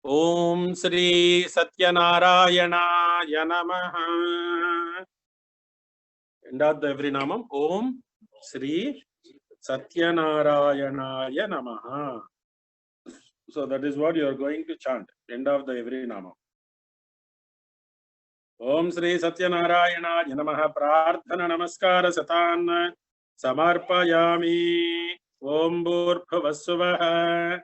ओम श्री सत्यनारायणाय नमः. End of the every namam. Om Shri Satyanarayanaaya Namaha. So that is what you are going to chant. End of the every namam. Om Shri Satyanarayanaaya Namaha. Prarthana Namaskara Satan Samarpayami. Om Bhurbhuvassuvaha.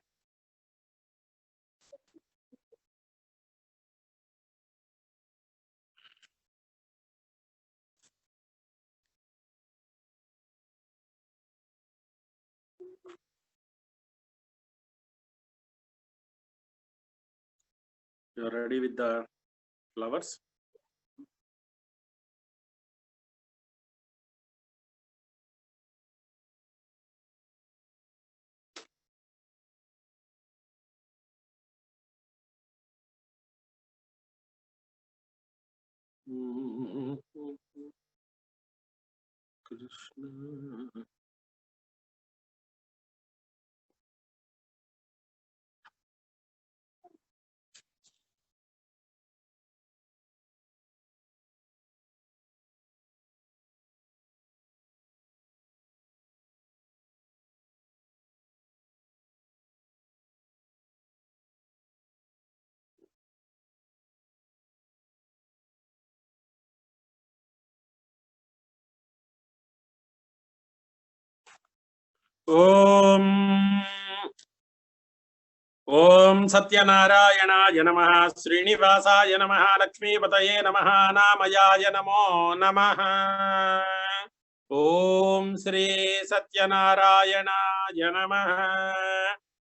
You are ready with the flowers? Krishna. ओम सत्यनारायणाय नमः. श्रीनिवासाय नमः. लक्ष्मीपतये नमः. नामयाय नमो नमः. ओम श्री सत्यनारायणाय नमः.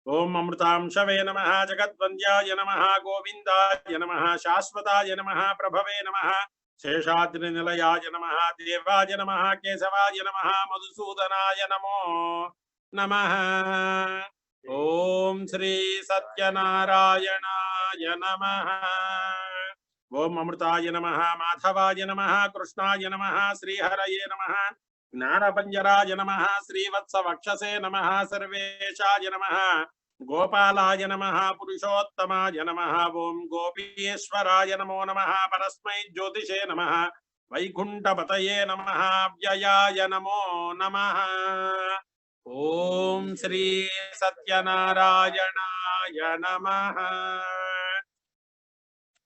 ओम अमृतांशवे नमः. जगद्वन्द्याय नमः. गोविन्दाय नमः. शाश्वताय नमः. प्रभवे नमः. शेषाद्रिनिलयाय नमः. देवाय नमः. केशवाय नमः. मधुसूदनाय नमो नमः. ओम श्री सत्यनारायणाय नमः. ओम अमृताय नमः. माधवाय नमः. कृष्णाय नमः. श्रीहरये नमः. ज्ञानपञ्जराय नमः. श्रीवत्सवक्षसे नमः. सर्वेशाय नमः. गोपालाय नमः. पुरुषोत्तमाय नमः. ओम गोपीश्वराय नमो नमः. परस्मै ज्योतिषे नमः. वैकुण्ठपतये नमः. व्ययाय नमो नमः. ओम श्री सत्यनारायणाय नमः.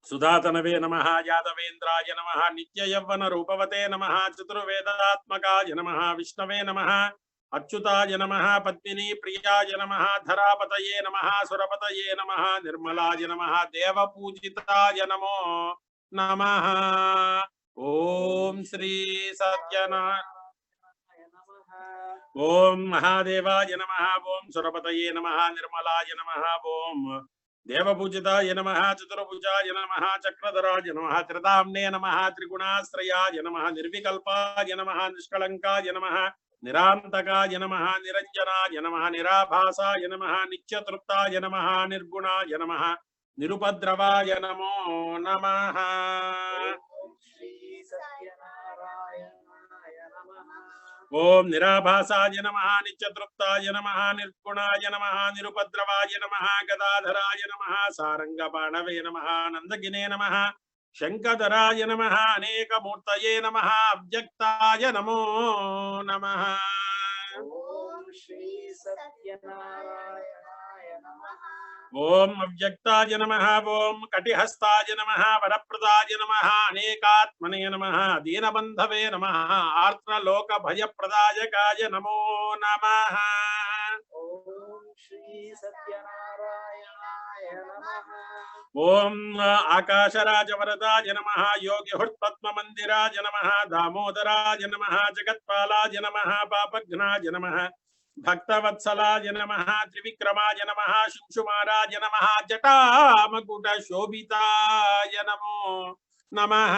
सुधातनवे नमः. यादवेन्द्राय नमः. नित्ययौवन रूपवते नमः. चतुर्वेदात्मकाय नमः. विष्णवे नमः. अच्युताय नमः. पद्मिनी प्रियाय नमः. धरापतये नमः. सुरपतये नमः. निर्मलाय नमः. देवपूजिताय नमो नमः. ओम श्री सत्यनारायण. ओम महादेवाय नमः. ओम सुरपतये नमः. निर्मलाय नमः. ओम देवपूजिताय नमः. चतुर्भुजाय नमः. चक्रधराय नमः. त्रिदाम्ने नमः. त्रिगुणाश्रयाय नमः. निर्विकल्पाय नमः. निष्कलंकाय नमः. निरान्तकाय नमः. निरंजनाय नमः. निराभासाय नमः. नित्यतृप्ताय नमः. निर्गुणाय नमः. निरुपद्रवाय नमो नमः. ओम निराभासाय नमः. नित्यतृप्ताय नमः. निर्गुणाय नमः. निरुपद्रवाय नमः. गदाधराय नमः. सारंगबाणवे नमः. नंदगिने नमः. शंखधराय नमः. अनेकमूर्तये नमः. अव्यक्ताय नमो नमः. ओम श्री सत्यनारायणाय नमः. ओम अव्यक्ताय नमः. ओम कटिहस्ताय नमः. वरप्रदाय नमः. अनेकात्मने नमः. दीनबन्धवे नमः. आर्त्रलोकभयप्रदायकाय नमो नमः. ओम श्री सत्यनारायणाय नमः. ओम आकाशराजवरदाय नमः. योगिहृत्पद्ममन्दिराय नमः. दामोदराय नमः. जगत्पालाय नमः. पापघ्नाय नमः. भक्तवत्सलाय नमः. त्रिविक्रमाय नमः. शुंशुमाराय नमः. जटामकुटशोभिताय नमो नमः.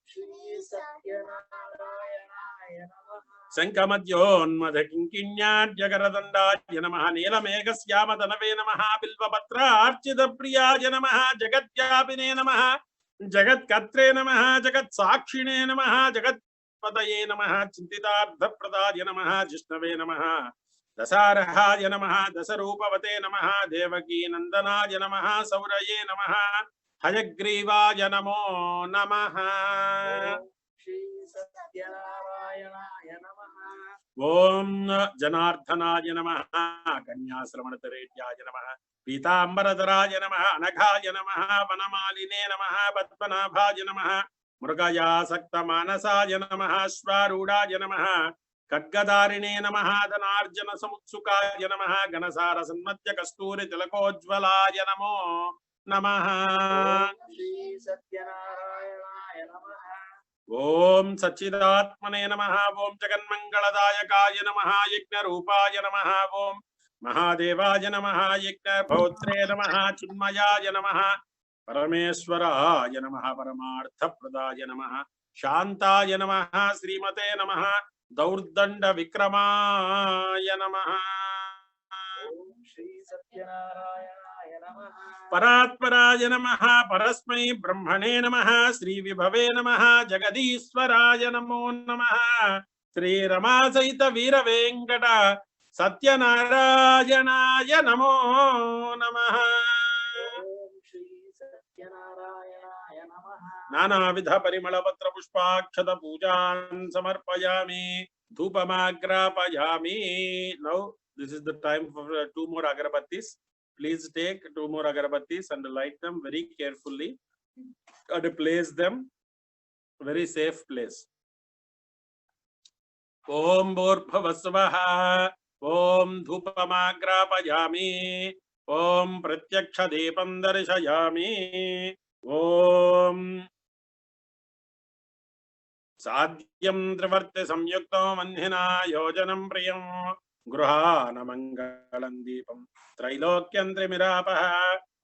श्री सत्यनारायणाय नमः. शङ्खमध्योन्मदकिङ्किण्याड्यगरदण्डाय नमः. नीलमेघश्यामतनवे नमः. बिल्वपत्रार्चितप्रियाय नमः. जगद्व्यापिने नमः. जगत्कर्त्रे नमः. जगत्साक्षिणे नमः. जगत्पतये नमः. चिन्तितार्थप्रदाय नमः. जिष्णवे नमः. दशारहाय नमः दशरूपवते नमः देवकी नंदनाय नमः सौरये नमः हयग्रीवाय नमो नमः श्री सत्यनारायणाय नमः ओम जनार्दनाय नमः कन्याश्रवणतरेड्याय नमः पीतांबरधराय नमः अनघाय नमः वनमालिने नमः पद्मनाभाय नमः मृगयासक्तमानसाय नमः अश्वारूढाय नमः खड्गधारिणे नमः धनार्जन समुत्सुकाय नमः घनसार सन्मध्य कस्तूरि तिलकोज्ज्वलाय नमो नमः श्री सत्यनारायणाय नमः ओम सच्चिदात्मने नमः ओम जगन्मंगलदायकाय नमः यज्ञरूपाय नमः ओम महादेवाय नमः यज्ञभौत्रे नमः चिन्मयाय नमः परमेश्वराय नमः परमार्थप्रदाय नमः शान्ताय नमः श्रीमते नमः दौर्दंड विक्रमाय नमः श्री सत्यनारायणाय नमः परात्पराय नमः परस्मै ब्रह्मणे नमः श्री विभवे नमः जगदीश्वराय नमो नमः श्री रमा सहित वीर वेंकट सत्यनारायणाय नमो नमः श्री सत्यनारायणाय नमः नानाविध परिमल पत्र पुष्पाक्षत पूजान् समर्पयामि धूपमाग्रापयामि. Now this is the time for 2 more agarbattis. Please take 2 more agarbattis and light them very carefully and place them very safe place. Om Bhurbhuvasvaha Om Dhupamagrapayami Om Pratyaksha Deepam Darshayami Om साध्यं त्रिवर्ति संयुक्तो वह्निना योजनं प्रियं गृहानमङ्गलं दीपं त्रैलोक्यं त्रिमिरापः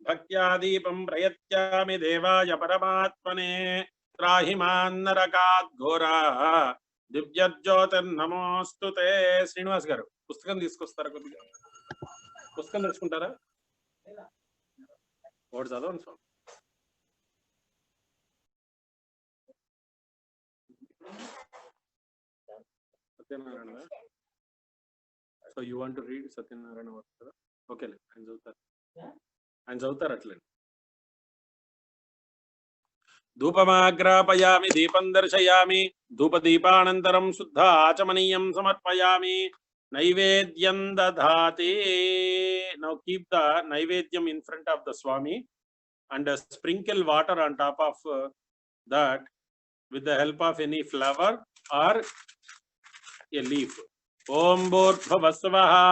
भक्त्या दीपं प्रयत्यामि देवाय परमात्मने त्राहि मां नरकात् घोराः దివ్యజ్యోతిర్నమోస్తు తే. శ్రీనివాస్ గారు పుస్తకం తీసుకొస్తారా? కొద్దిగా పుస్తకం తెచ్చుకుంటారా? ఒకటి చదవండి స్వామి. Satyanarayana. So you want to read Satyanarayana work? Okay, ఆయన చదువుతారు అట్లండి. धूपमाग्रापयामि दीपं दर्शयामि धूपदीपानन्तरं शुद्ध आचमनीयं समर्पयामि नैवेद्यं दधाति. Now keep the naivedyam in front of the Swami and sprinkle water on top of that with the help of any flower or a leaf. Om Bhurbhuvasvaha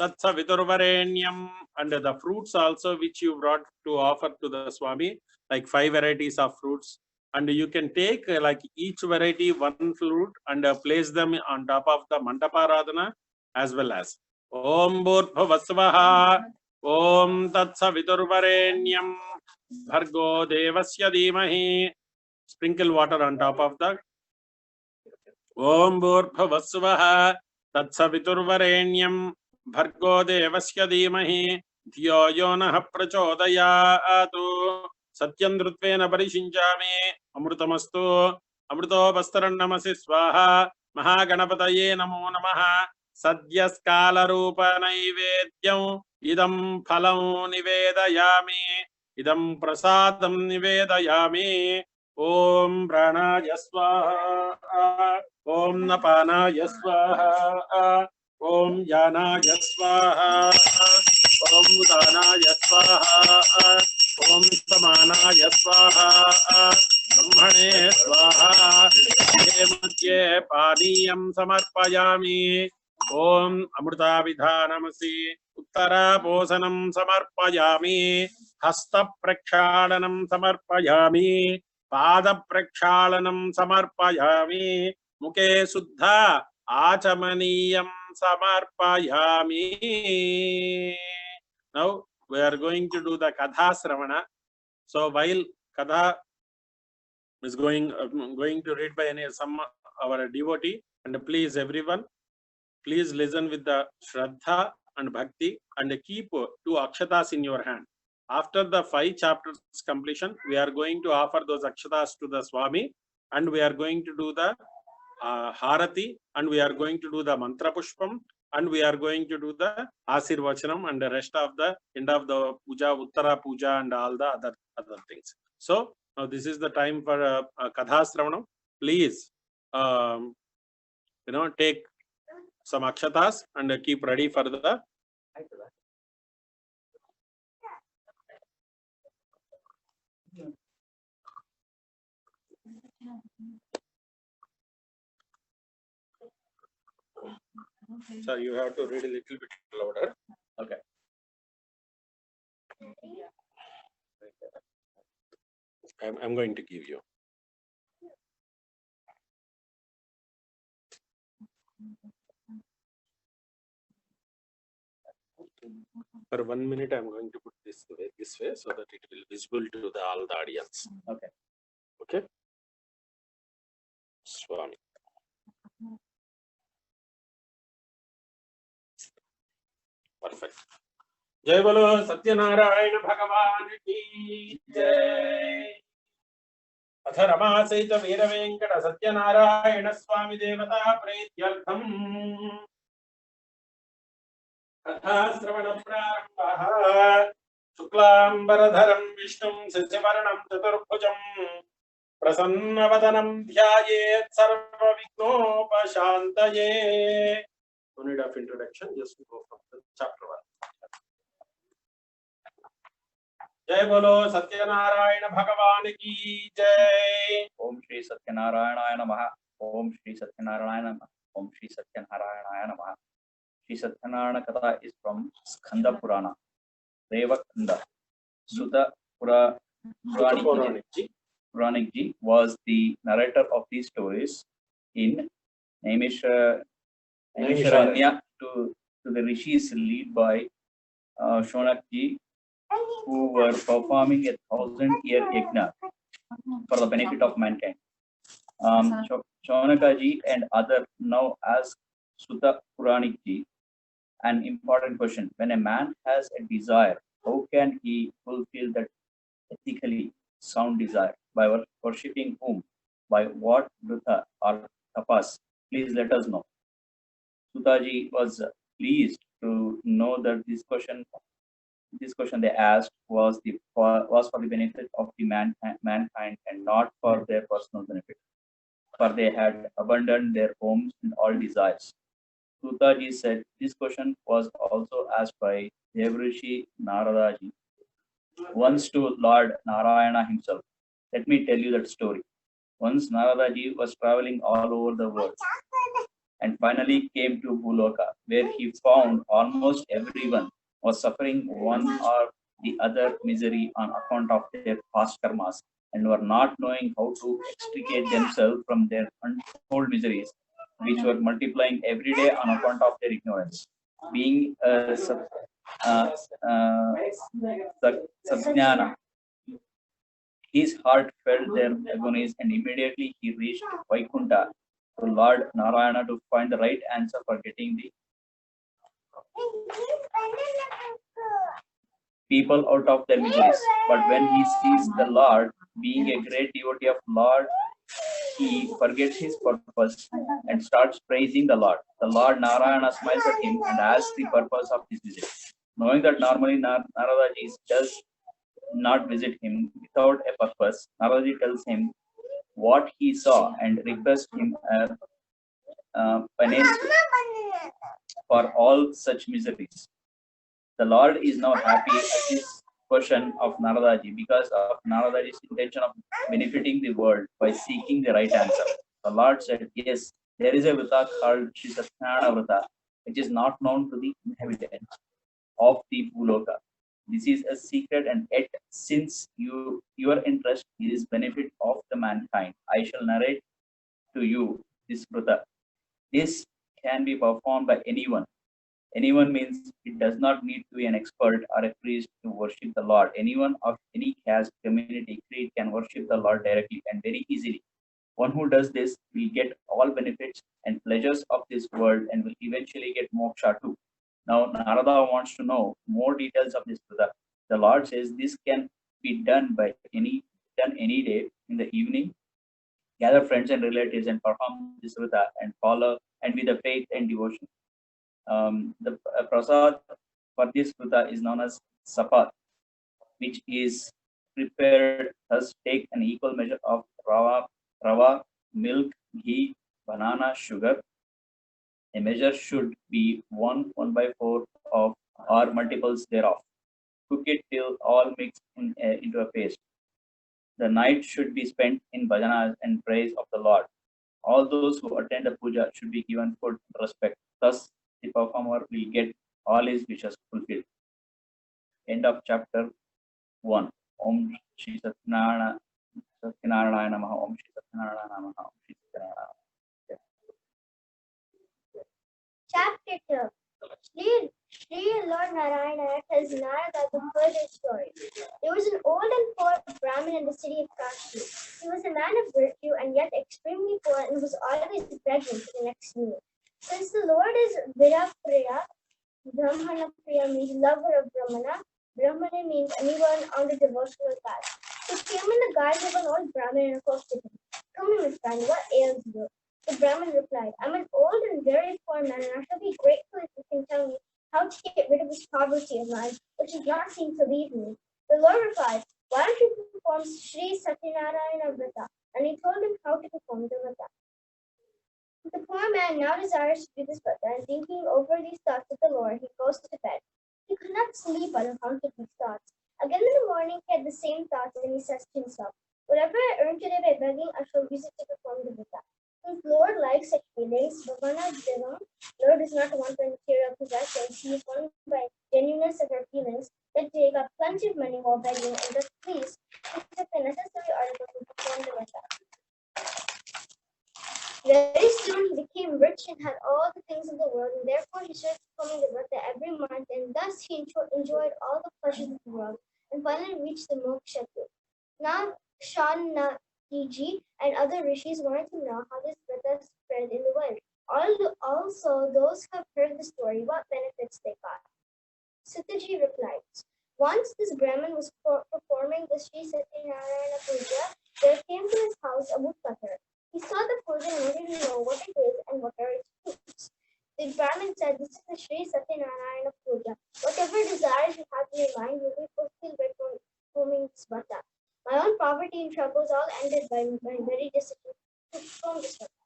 Tatsaviturvarenyam. And the fruits also which you brought to offer to the Swami, like 5 varieties of fruits, and you can take like each variety 1 fruit and place them on top of the mandaparadhana as well as. Om Bhurbhuvasvaha Om Tatsaviturvarenyam Bhargo Devasya Dhimahi. Sprinkle water on top of that. Om Bhurbhuvasvaha Tatsaviturvarenyam Bhargo Devasya Dhimahi धियो यो नः प्रचोदयातु. सत्यं धृत्वेन परिषिञ्चामि अमृतमस्तु. अमृतोपस्तरन्नमसि स्वाहा. महागणपतये नमो नमः. सद्यस्कालरूपनैवेद्यं इदं फलं निवेदयामि. इदं प्रसादं निवेदयामि. ओम प्राणाय स्वाहा. ओम नपानाय स्वाहा. ओम ज्ञानाय स्वाहा. ओम उदानाय स्वाहा. ओम समानाय स्वाहा. ब्रह्मणे स्वाहा. मध्ये पानीयं समर्पयामि. ओम अमृताविधानमसि उत्तरापोषणं समर्पयामि. हस्तप्रक्षालनं समर्पयामि. पादप्रक्षालनं समर्पयामि. मुखे शुद्ध आचमनीयं समर्पयामि. Now we are going to do the Katha Sravana. So while Katha is going to read by some our devotee, and please everyone, please listen with the Shraddha and Bhakti and keep 2 akshatas in your hand. After the 5 chapters completion, we are going to offer those akshatas to the Swami, and we are going to do the Harati, and we are going to do the Mantra Pushpam, and we are going to do the Asirvachanam and the rest of the end of the puja, Uttara puja, and all the other things. So now this is the time for Katha Sravanam. Please, take some akshatas and keep ready for the. So you have to read a little bit louder. Okay. I'm going to give you. For 1 minute, I'm going to put this way so that it will be visible to all the audience. Okay. Okay. Swami. Perfect. Jai Bolo Satyanarayana Bhagavan ki Jai. Atha Rama Saita Veera Venkata Satyanarayana Swami Devata Pretyartham. Katha Sravana Prarambha. Shuklambaradharam Vishnum Sasivaranam Chaturbhujam. Prasannavadanam Dhyayet Sarva Vignopashantaye. No need of introduction, just go from the chapter 1. Jai Bolo Satyanarayana Bhagavan ki Jai. Om Shri Satyanarayana Namaha. Om Shri Satyanarayana Namaha. Om Shri Satyanarayana Namaha. Shri Satyanarayana Katha is from Skanda Purana. Devakanda. Sutta Puranik Ji was the narrator of these stories in Naimisharanya to the rishis led by Shonak Ji, who were performing a 1,000-year yajna for the benefit of mankind. Shonaka Ji and other now ask Sutta Puranik Ji an important question. When a man has a desire, how can he fulfill that ethically sound desire? By worshipping whom? By what vrita or tapas? Please let us know. Sutaji was pleased to know that this question they asked was for the benefit of the mankind and not for their personal benefit, for they had abandoned their homes and all desires. Sutaji said this question was also asked by Devrishi Naradaji once to Lord Narayana himself. Let me tell you that story. Once Naradaji was traveling all over the world and finally came to Bhuloka, where he found almost everyone was suffering one or the other misery on account of their past karmas and were not knowing how to extricate themselves from their untold miseries, which were multiplying every day on account of their ignorance. Being a Sajnana, his heart felt their agonies and immediately he reached Vaikunta to Lord Narayana to find the right answer for getting the people out of their miseries. But when he sees the Lord, being a great devotee of Lord, he forgets his purpose and starts praising the Lord. The Lord Narayana smiles at him and asks the purpose of his visit. Knowing that normally Naradaji does not visit him without a purpose, Naradaji tells him what he saw and requests him penance for all such miseries. The Lord is now happy at this question of Naradaji because of Naradaji's intention of benefiting the world by seeking the right answer. The Lord said, yes, there is a vrita called Shri Satyanarayana Vrita, which is not known to the inhabitants of the Bhuloka. This is a secret, and yet, since your interest is benefit of the mankind, I shall narrate to you this vrita. This can be performed by anyone. Anyone means it does not need to be an expert or a priest to worship the Lord. Anyone of any caste, community, creed can worship the Lord directly and very easily. One who does this will get all benefits and pleasures of this world and will eventually get moksha too. Now Narada wants to know more details of this vrita. The Lord says this can be done any day in the evening. Gather friends and relatives and perform this vrita and follow and with the faith and devotion. The prasad for this Vrata is known as sapat, which is prepared. Thus, take an equal measure of rava, milk, ghee, banana, sugar. A measure should be 1/4 of or multiples thereof. Cook it till all mixed into a paste. The night should be spent in bhajanas and praise of the Lord. All those who attend the puja should be given full respect. Thus, the performer will get all his wishes fulfilled. End of chapter 1. Om Shri Satyanarayana Namaha. Om Shri Satyanarayana Namaha. Om Shri Satyanarayana. Chapter 2. Sri Lord Narayana tells Narada the further story. There was an old and poor Brahmin in the city of Kashi. He was a man of virtue and yet extremely poor and was always begging for the next meal. Since the Lord is Virapriya, Brahmana Priya means lover of Brahmana. Brahmana means anyone on the devotional path. He came in the guise of an old Brahmin and accosted him. Tell me, my friend, what ails you? The Brahmin replied, I'm an old and very poor man, and I shall be grateful if you can tell me how to get rid of this poverty of mine, which does not seem to leave me. The Lord replied, why don't you perform Sri Satyanarayana Vrata? And he told him how to perform the Vrata. The poor man now desires to do this Vrata, and thinking over these thoughts of the Lord, he goes to bed. He could not sleep on account of these thoughts. Again in the morning, he had the same thoughts, and he says to himself, whatever I earn today by begging, I shall use it to perform the Vrata. Since Lord likes such feelings, Bhavana Devam, Lord does not want the material possessions. He is won by genuineness of her feelings that they got plenty of money while begging, and thus pleased, he took the necessary articles to perform the Vrata. Very soon he became rich and had all the things of the world, and therefore he started performing the Vrata every month, and thus he enjoyed all the pleasures of the world, and finally reached the Moksha. Now, Shanatiji and other rishis wanted to know how this Vrata spread in the world. Also, those who have heard the story, what benefits they got. Sutaji replied, once this Brahmin was performing the Sri Satyanarayana Puja, there came to his house a woodcutter. He saw the puja and wanted to know what it is and what are its fruits. The Brahmin said, this is the Sri Satyanarayana Puja. Whatever desires you have in your mind will be fulfilled by performing this Vrata. My own poverty and troubles all ended by my very decision to perform this Vrata.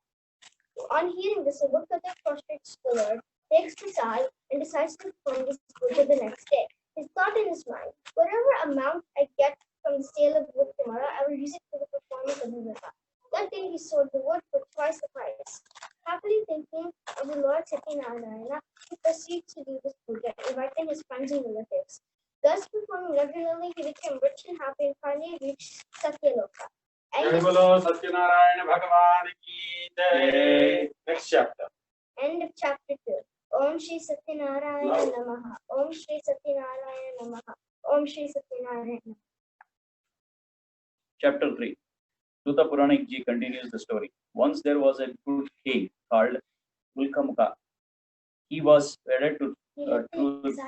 On hearing this, a woodcutter prostrates to the Lord, takes the sal, and decides to perform this puja the next day. His thought in his mind, whatever amount I get from the sale of wood tomorrow, I will use it for the performance of the Vrata. That day he sold the wood for twice the price. Happily thinking of the Lord Satyanarayana, he proceeds to do this puja, inviting his friends and relatives. Thus performing regularly, he became rich and happy and finally reached Satyaloka. Jai Bolo Satyanarayana Bhagavan ki jai. Next chapter. End of chapter 2. Om Shri Satyanarayana Namaha. Om Shri Satyanarayana Namaha. Om Shri Satyanarayana Namaha. Chapter 3. Suta Puranik Ji continues the story. Once there was a good king called Ulkamukha. He was wedded to truth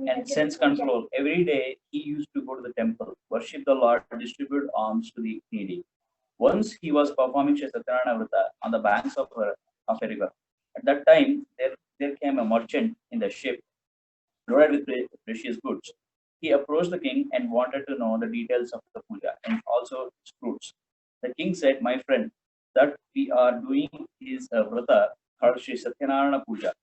and sense control. Every day he used to go to the temple, worship the Lord, distribute alms to the needy. Once he was performing Shri Satyanarayana Vrata on the banks of a river. At that time, there came a merchant in the ship loaded with precious goods. He approached the king and wanted to know the details of the puja and also its fruits. The king said, my friend, that we are doing is a vrata called Shri Satyanarayana Puja.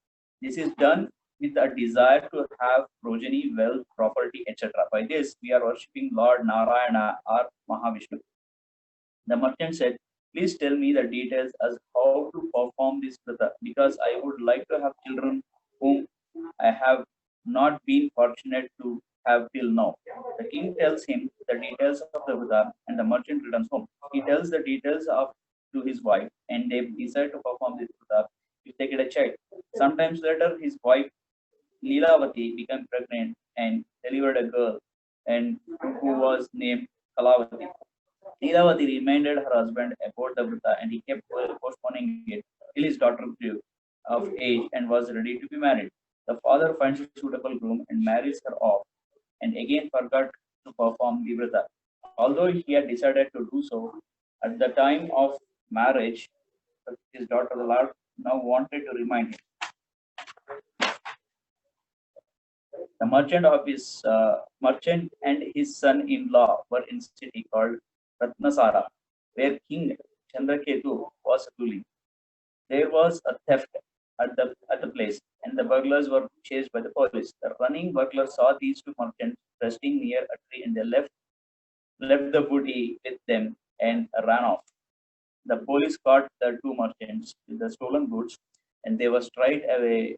This is done with a desire to have progeny, wealth, property, etc. By this, we are worshipping Lord Narayana or Mahavishnu. The merchant said, please tell me the details as how to perform this vrata, because I would like to have children whom I have not been fortunate to have till now. The king tells him the details of the vrata and the merchant returns home. He tells the details to his wife and they decide to perform this vrata if they get a child. Sometimes later, his wife Leelavati became pregnant and delivered a girl and who was named Kalavati. Leelavati reminded her husband about the vrata and he kept postponing it till his daughter grew of age and was ready to be married. The father finds a suitable groom and marries her off and again forgot to perform the vrata. Although he had decided to do so at the time of marriage, his daughter the Lord now wanted to remind him. The merchant and his son-in-law were in a city called Ratnasara, where King Chandraketu was ruling. There was a theft at the place, and the burglars were chased by the police. The running burglars saw these two merchants resting near a tree, and they left the booty with them and ran off. The police caught the two merchants with the stolen goods, and they were straight away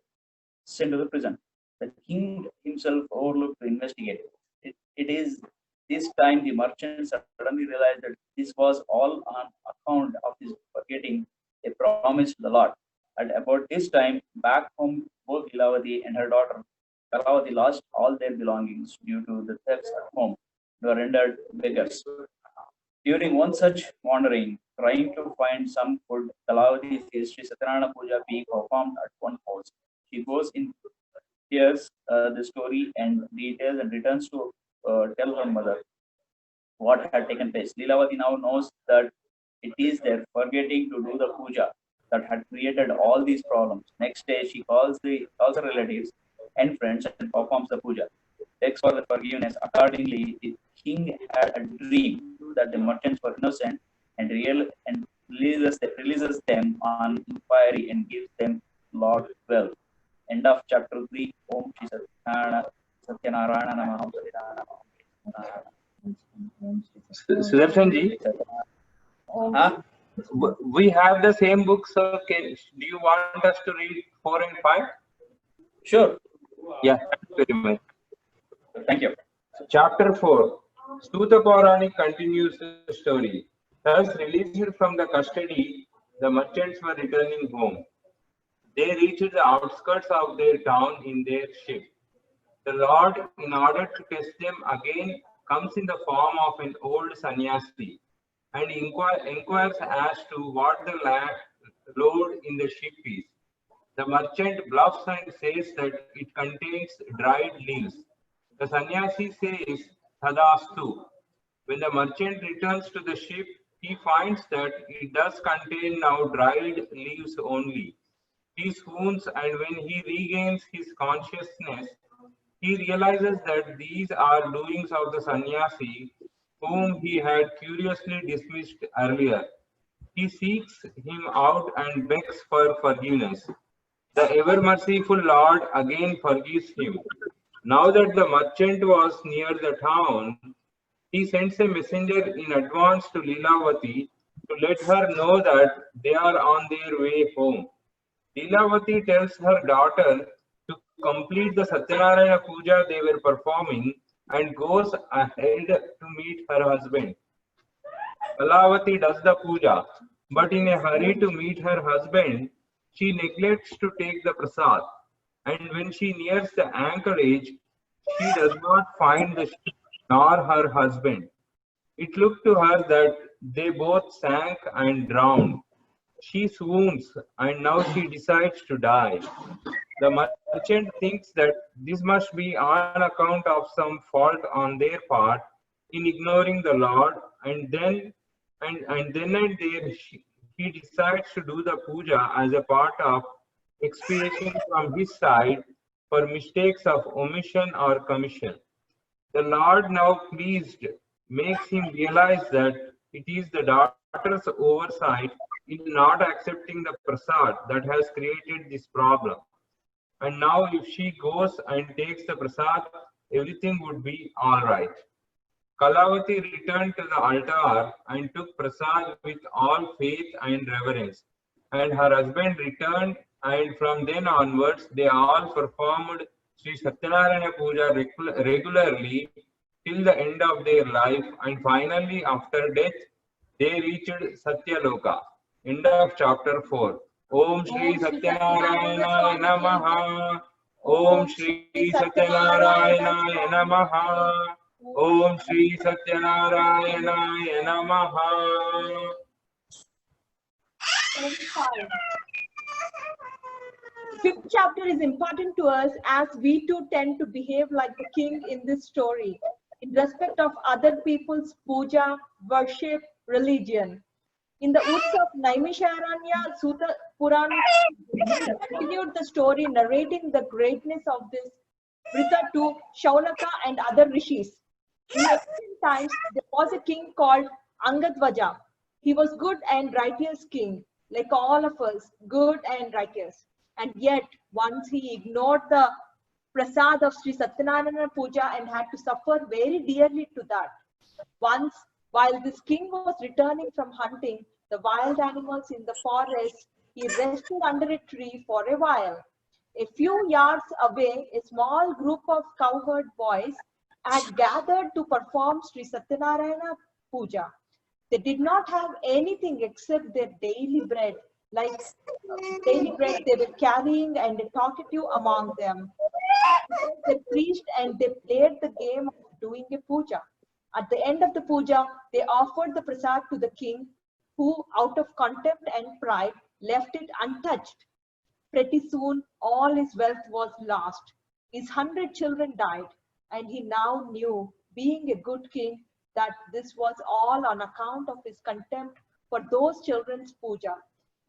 sent to the prison. The king himself overlooked to investigate. It is this time the merchant suddenly realized that this was all on account of his forgetting a promise to the Lord. At about this time, back home, both Lilavati and her daughter Kalavati lost all their belongings due to the thefts at home. They were rendered beggars. During one such wandering, trying to find some food, Kalavati sees Sri Satyanarayana Puja being performed at one house. She goes in, hears the story and details, and returns to tell her mother what had taken place. Lilavati now knows that it is their forgetting to do the puja that had created all these problems. Next day, she calls her relatives and friends and performs the puja. Begs for the forgiveness. Accordingly, the king had a dream that the merchants were innocent and releases them on inquiry and gives them Lord wealth. End of chapter 3. Om Shri Satyanarayana Namaha. Om Satyanarayana. Sudarshan ji, Huh? we have the same book, so do you want us to read 4 and 5? Sure. Yeah, thank you very much. Thank you. Chapter 4. Suta Puranic continues the story. Thus released from the custody, the merchants were returning home. They reached the outskirts of their town in their ship. The Lord, in order to test them again, comes in the form of an old sannyasi and inquires as to what the load in the ship is. The merchant bluffs and says that it contains dried leaves. The sannyasi says, Tadastu. When the merchant returns to the ship, he finds that it does contain now dried leaves only. He swoons, and when he regains his consciousness, he realizes that these are doings of the sannyasi whom he had curiously dismissed earlier. He seeks him out and begs for forgiveness. The ever merciful Lord again forgives him. Now that the merchant was near the town, he sends a messenger in advance to Lilavati to let her know that they are on their way home. Lilavati tells her daughter to complete the Satyanarayana Puja they were performing and goes ahead to meet her husband. Kalavati does the puja, but in a hurry to meet her husband, she neglects to take the prasad. And when she nears the anchorage, she does not find the ship nor her husband. It looked to her that they both sank and drowned. She swoons, and now she decides to die. The merchant thinks that this must be on account of some fault on their part in ignoring the Lord, and then and there he decides to do the puja as a part of expiation from his side for mistakes of omission or commission. The Lord, now pleased, makes him realize that it is the daughter's oversight in not accepting the prasad that has created this problem. And now if she goes and takes the prasad, everything would be all right. Kalavati returned to the altar and took prasad with all faith and reverence. And her husband returned, and from then onwards, they all performed Sri Satyanarayana Puja regularly till the end of their life, and finally, after death, they reached Satyaloka. End of chapter 4. Om Shri Satyanarayana Namaha. Om Shri Satyanarayana Namaha. Om Shri Satyanarayana Namaha. Fifth chapter is important to us as we too tend to behave like the king in this story in respect of other people's puja, worship, religion. In the woods of Naimisharanya, Suta Purana continued the story narrating the greatness of this Vrita to Shaulaka and other rishis. In ancient times, there was a king called Angadvaja. He was good and righteous king, like all of us, good and righteous. And yet, once he ignored the prasad of Sri Satyanarayana Puja and had to suffer very dearly to that. Once, while this king was returning from hunting the wild animals in the forest, he rested under a tree for a while. A few yards away, a small group of cowherd boys had gathered to perform Sri Satyanarayana Puja. They did not have anything except their daily bread, like daily bread they were carrying and a talkative among them. They preached and they played the game of doing a puja. At the end of the puja, they offered the prasad to the king, who, out of contempt and pride, left it untouched. Pretty soon, all his wealth was lost. His 100 children died, and he now knew, being a good king, that this was all on account of his contempt for those children's puja.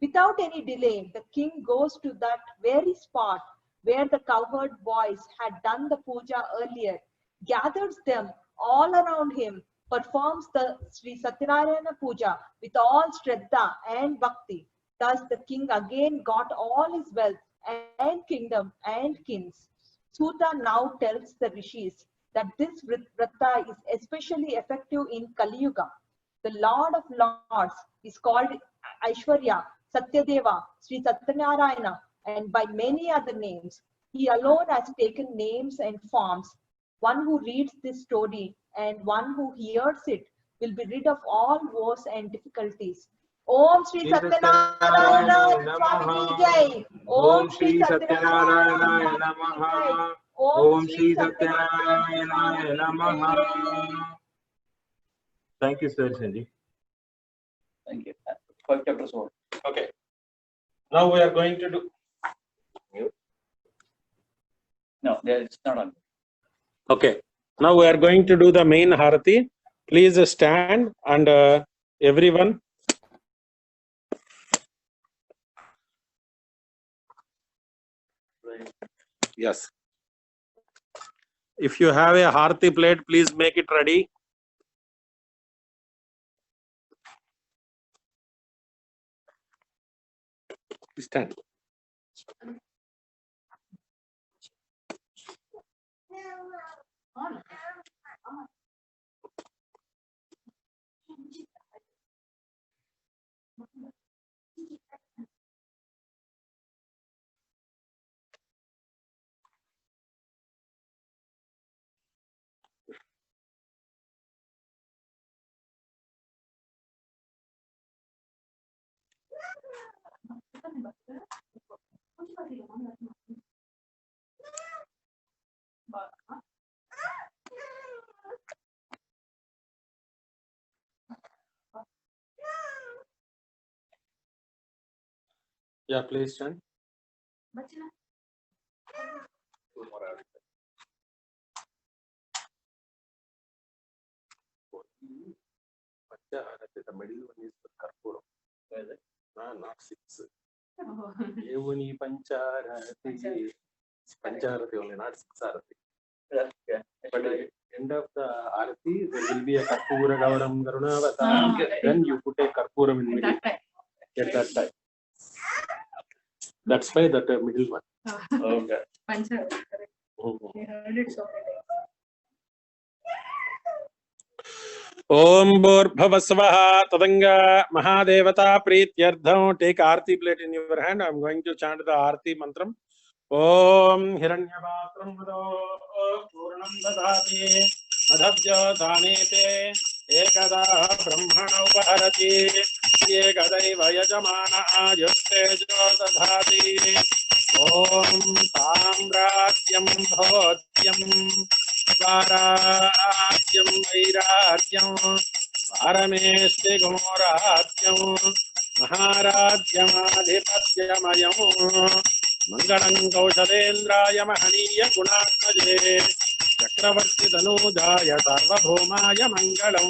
Without any delay, the king goes to that very spot where the cowherd boys had done the puja earlier, gathers them all around him, performs the Sri Satyanarayana Puja with all Shraddha and Bhakti. Thus the king again got all his wealth and kingdom and kings. Suta now tells the rishis that this vrata is especially effective in Kali Yuga. The Lord of Lords is called Aishwarya, Satyadeva, Sri Satyanarayana, and by many other names. He alone has taken names and forms. One who reads this story and one who hears it will be rid of all woes and difficulties. Om Shri Satyanarayana Swami Ki Jai. Om Shri Satyanarayana Namaha. Om Shri Satyanarayana Namaha. Thank you, Sir Sanjeev. Thank you. 5 chapters over. Okay. Now we are going to do. No, it's not on. Okay. Now we are going to do the main Harati. Please stand and everyone. Yes. If you have a Harati plate, please make it ready. Stand. Yeah, please stand. The middle one is Karpuram. Not 6. Yevuni Pancharati. Pancharati only, not 6 Arati. Okay. But at the end of the Arati, there will be a Karpura Gavaram Garunavata. Then you put a Karpuram in middle. At that time. That's why that middle one. Okay. Pancharati, correct. We heard it so many times. Om Bhurбhavasvaha Tadanga Mahadevata Prityardham. Take Aarti plate in your hand. I am going to chant the Aarti mantram. Om Hiranyapatram Vado Purnam Dadati Adhabja Dhanete Ekada Brahmana Upaharati Ekadaiva Yajamana Ajustejo Dadhati Om Samratyam Bhavatyam Svaratyam Vairatyam Parameshti Goratyam Maharatyam Adhipatyam Mangalam Kaushalendraya Mahaniya Gunatmaje Chakravarti Danujaya Sarvabhaumaya Mangalam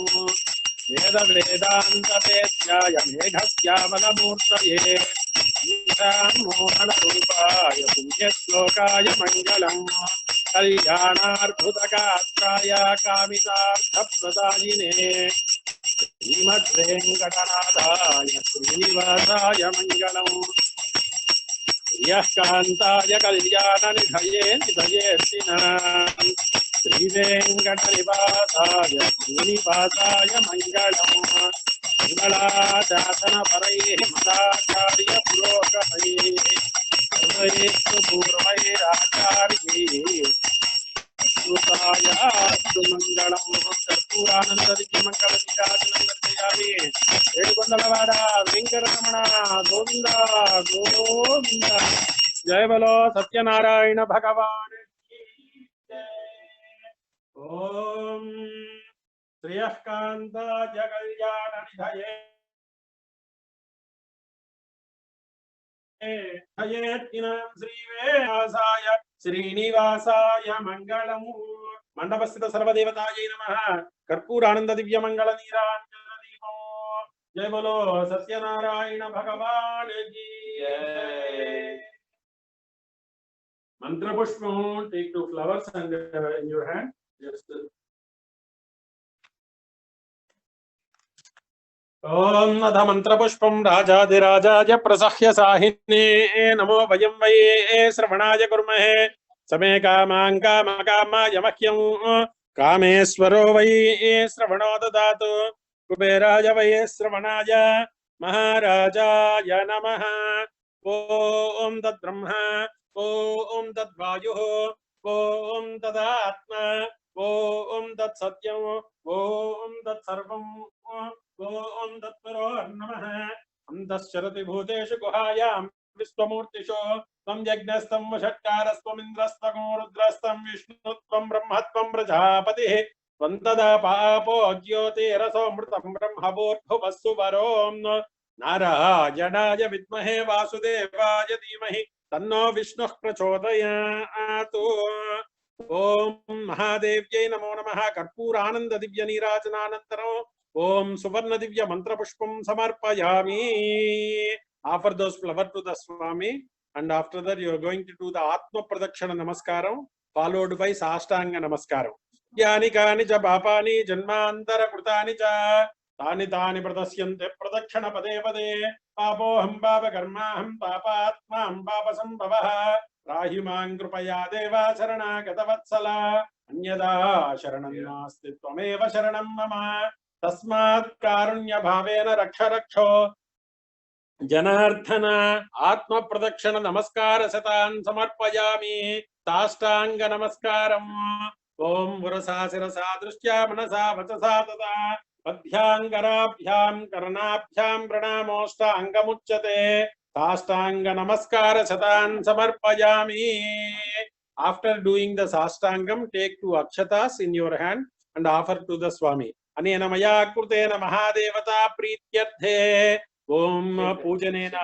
Veda Vedanta Vedyaya Meghasya Balamurtaye Isham Mohana Rupaya Punya Slokaya Mangalam कल्याणार्भुतगात्राय कामितार्थप्रदायिने श्रीमद्वेङ्कटनाथाय श्रीनिवासाय मङ्गलम्। यः कान्ताय कल्याणनिधये निधयेऽर्थिनाम् श्रीवेङ्कटनिवासाय श्रीनिवासाय मङ्गलम्। मङ्गलाशासनपरैः मदाचार्य पुरोगमैः सर्वैस्तु पूर्वैराचार्यैः श्रुतायास्तु मङ्गलम्। कर्पूरानन्ददिव्यमङ्गलनिराजनं दर्शयामि। ఏడుకొండలవాడ వెంకటరమణ గోవింద గోవింద। జయ బలో సత్యనారాయణ భగవాన్ key జయ। ఓం శ్రియః కాంతాయ కళ్యాణ నిధయే శ్రీవేసాయ శ్రీనివాసాయ మంగళము। మండపస్థిత సర్వదేవతాయై నమః। కర్పూరానంద దివ్య మంగళ నీరాంజన దీపం। జయ బలో సత్యనారాయణ భగవాన్ కీ జయ। మంత్ర పుష్పం, take 2 flowers and in your hand just ఓం అథ మంత్రపుష్పం రాజాధిరాజాయ ప్రసహ్య సాహిన్నే నమో వయం వై శ్రవణాయ కుర్మహే సమే కామాం కామకామాయ మహ్యం కామేశ్వరో వై శ్రవణో దదాతు కుబేరాయ వై శ్రవణాయ మహారాజాయ నమః। ఓం తద్బ్రహ్మ ఓం తద్వాయు ఓం తదాత్మ ఓం తత్సత్యం ఓం తత్సర్వం ఓం తత్పరో నమః। అంతశ్చరతి భూతేషు గుహాయాం విశ్వమూర్తిషు త్వం యజ్ఞస్తం షట్కారస్త్వమింద్రస్త్వగో రుద్రస్త్వం విష్ణుత్వం బ్రహ్మత్వం ప్రజాపతిః త్వం తదా పాపో జ్యోతిరసోమృతం బ్రహ్మభూర్భువస్సు వరోం నారాయణాయ విద్మహే వాసుదేవాయ ధీమహి తన్నో విష్ణుః ప్రచోదయాత్। ఓం మహాదేవ్యై నమో నమః। కర్పూరానంద దివ్య నీరాజనానంతరం ఓం సువర్ణ దివ్య మంత్ర పుష్పం సమర్పయామి। Offer those flower to the swami and after that you are going to do the atma pradakshana namaskaram followed by sastanga namaskaram। yani kani cha papani janmantara krutani cha tani tani pradashyante pradakshana pade pade papoham papa karmaham papatmaham papa sambhavah rahimang krupaya deva sharanagata vatsala anyada sharanam nasti tvameva sharanam mama tasmat karunya bhavena raksha raksho Janardana ఆత్మ ప్రదక్షిణ నమస్కార శతాన్ సమర్పయామి। సాష్టాంగ నమస్కారం। ఓం వరసా శిరసా దృష్ట్యా మనసా వచసా తదా పద్భ్యాంకరాభ్యాం కర్ణాభ్యాం ప్రణామోష్టాంగముచ్యతే। సాష్టాంగ నమస్కార శతాన్ సమర్పయామి। After doing the sashtangam take 2 akshatas in your hand and offer to the swami. అనేన మయా కృతేన మహాదేవతా ప్రీత్యర్థే ఓం పూజనేన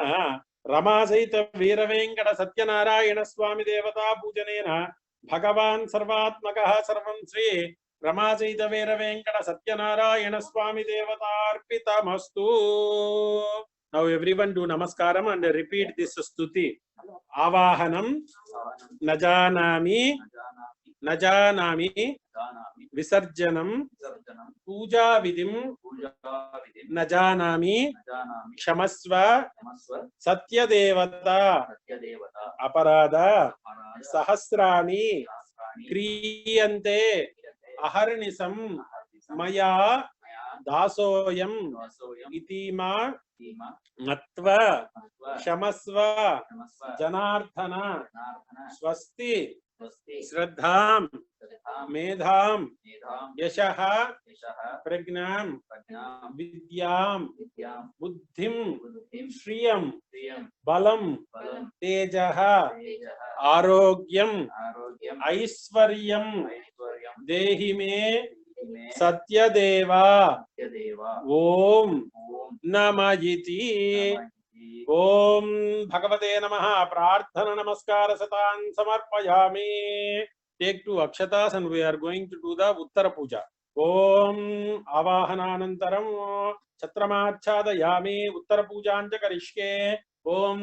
రమా సహిత వీర వెంకట సత్యనారాయణ స్వామి దేవతా పూజనేన భగవాన్ సర్వాత్మకః సర్వం శ్రీ రమా సహిత వీర వెంకట సత్యనారాయణ స్వామి దేవతార్పితమస్తు। నౌ ఎవ్రీవన్ డు నమస్కారం అండ్ రిపీట్ దిస్ స్తుతి। ఆవాహనం నజానామి నజానామి విసర్జనం పూజా విధిం నజానామి క్షమస్వ సత్యదేవత అపరాధ సహస్రాణి క్రీయంతే అహర్నిశం మయా దాసోయం ఇతిమా మత్వ క్షమస్వ జనార్దన స్వస్తి శ్రద్ధాం మేధాం యశః ప్రజ్ఞాం విద్యాం బుద్ధిం శ్రియం బలం తేజః ఆరోగ్యం ఐశ్వర్యం దేహి మే సత్యదేవా ఓం నమః। ఓం భగవతే నమః। ప్రార్థన నమస్కార శతాన్ సమర్పయామి। Take 2 akshatas and we are going to do the uttara puja. ఓం ఆవాహనానంతరం ఛత్రమాచ్ఛాదయామి ఉత్తర పూజాంచ కరిష్యే। ఓం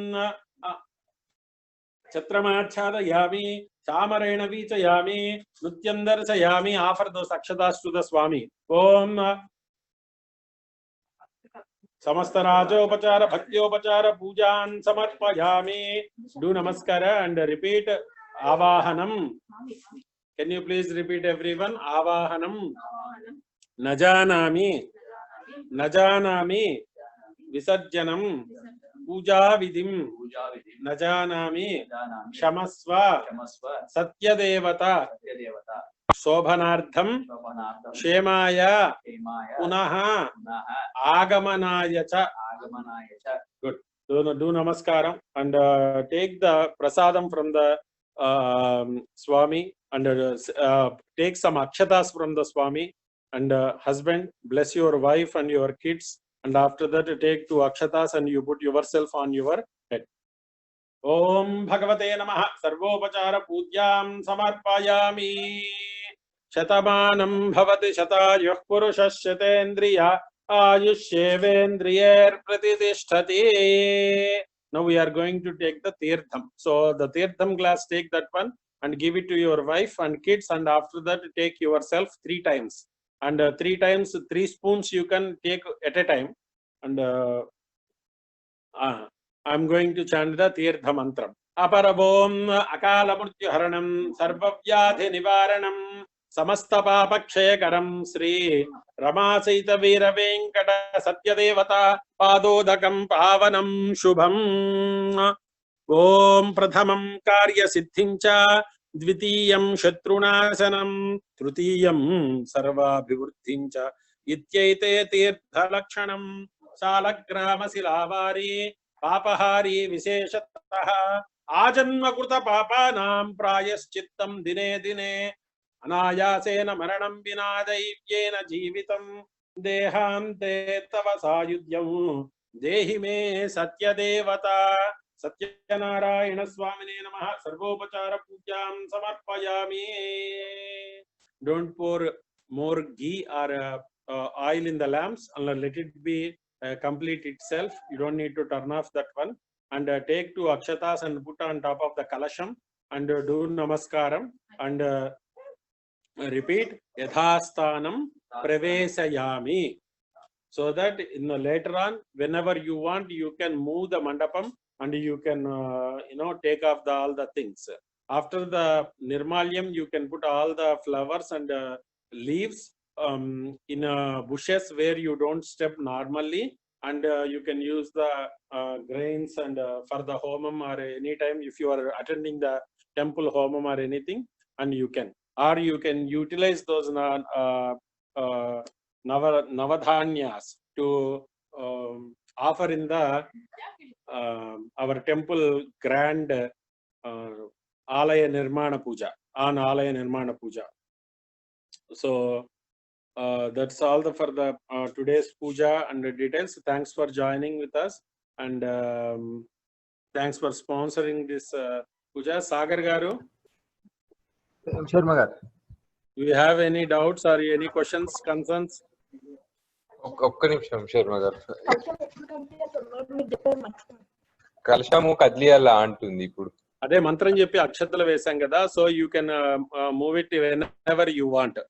Chatramaachadayami, Chamarena Vichayami, Nutyam Darshayami. Offer those akshatas to the Swami. Om Samastarajopacara, Bhaktiyopachara, Pujan Samarpayami. Do Namaskara and repeat Avahanam. Can you please repeat everyone? Avahanam. Najanami. Najanami. Visarjanam. Puja Vidim. Najanami. Kshamasva. Satyadevata. Shobhanardham. Shemaya. Punaha. Agamanaya cha. Good. Do namaskaram and take the prasadam from the Swami and take some akshatas from the Swami and husband bless your wife and your kids, and after that take 2 akshatas and you put yourself on your head. Om Bhagavate Namaha. Sarvopachara Pudyam Samarpayami. Shatamanam Bhavati Shatayuh Purushashatendriya Ayushyevendriyer Pratitishthati. Now we are going to take the Tirtham. So the Tirtham glass, take that one and give it to your wife and kids, and after that take yourself 3 times. And 3 times, 3 spoons you can take at a time. And I'm going to chant the Tirtha Mantram. Aparabom Akala Murtyu Haranam Sarvavyadhi Nivaranam Samasta Papakshayakaram Sri Ramasaita Veera Venkata Satyadevata Padodakam Pavanam Shubham. Om Prathamam Karya Siddhincha Dvitiyam Shatrunasanam Trutiyam Sarva Bhivurdhincha Ityaite Tirtha Lakshanam Salagrama Silavari Papahari Visheshataha Ajanma Kruta Papanam Prayaschittam Dine Dine Anayasena Maranam Vinadayivyena Jeevitam Dehante Tava Sayudyam Dehi Me Satyadevata Satyanarayana Swamine Namaha. Sarvopachara Pudyam Samarpayami. Don't pour more ghee or oil in the lamps, and let it be complete itself. You don't need to turn off that one. And take 2 akshatas and put on top of the kalasham and do namaskaram and repeat Yadhastanam Pravesayami. So that in the later on, whenever you want, you can move the mandapam and you can take off all the things. After the Nirmalyam, you can put all the flowers and leaves in bushes where you don't step normally, and you can use the grains and for the homam or anytime if you are attending the temple homam or anything, and you can, or you can utilize those navadhanyas to offer in the our temple grand Alaya Nirmana Puja, on Alaya Nirmana Puja. So that's all for the today's puja and the details. Thanks for joining with us, and thanks for sponsoring this puja. Sagar Garu, Sharma garu, do you have any doubts or any questions, concerns? ఒక్క నిమిషం శర్మ గారు. కలశము కదిలియాలా అంటుంది ఇప్పుడు. అదే మంత్రం చెప్పి అక్షతలు వేసాం కదా, so you can move it when ever you want.